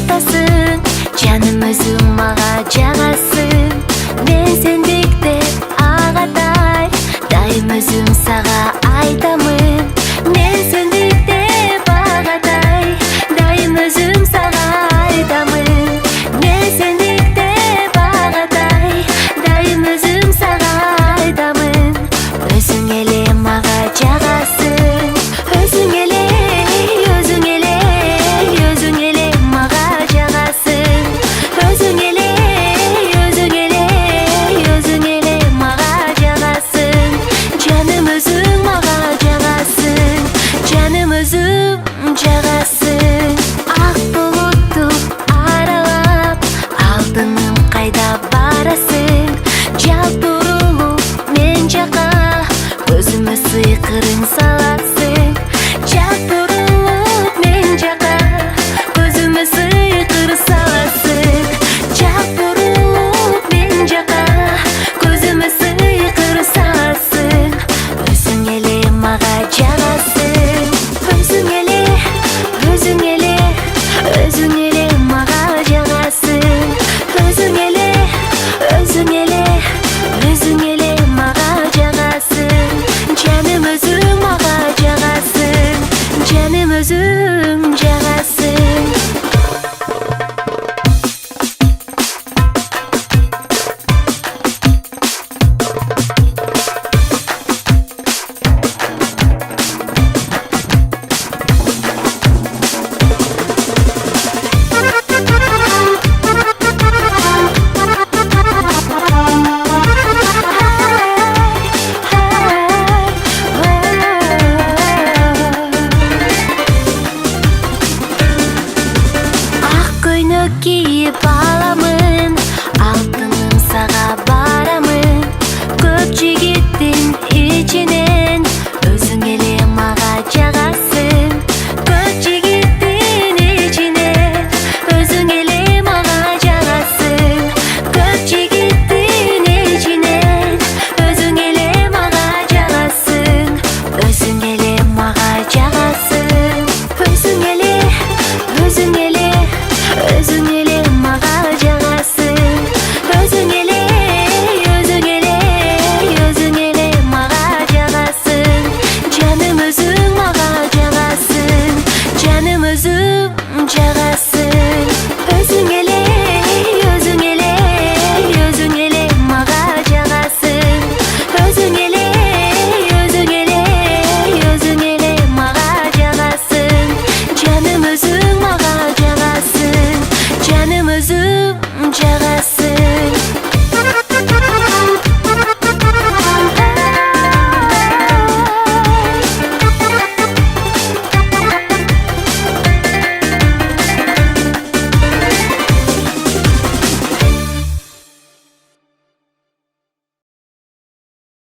айтасың, жаным өзің мага жагасың. Мен сендикте агатай, дайым өзүм сага айтамын. Мен сендикте багатай, дайым өзүм сага айтамын. Мен сендикте багатай, дайым өзүм сага айтамын. Өзүң эле мага жагасың, өзүң эле, өзүң эле, өзүң эле мага жагасың. Өзүң эле, өзүң эле, өзүң эле мага жагасың. Жаным өзүң мага жагасың, жаным өзүң жагасың. Ак булутту аралап, алтыным кайда барасың? Жалт бурулуп мен жака, көзүмө сыйкырың саласың. Жалт бурулуп мен жака, көзүмө сыйкыр саласың. Жалт бурулуп мен жака, көзүмө сыйкыр саласың. Өзүң эле мага жагасың, өзүң эле, өзүң эле, өзүң эле мага жагасың. Өзүң эле, өзүң эле, өзүң эле мага жагасың. Жаным өзүң мага жагасың, жаным өзүң жагасың. Ак көйнөк кийип аламын,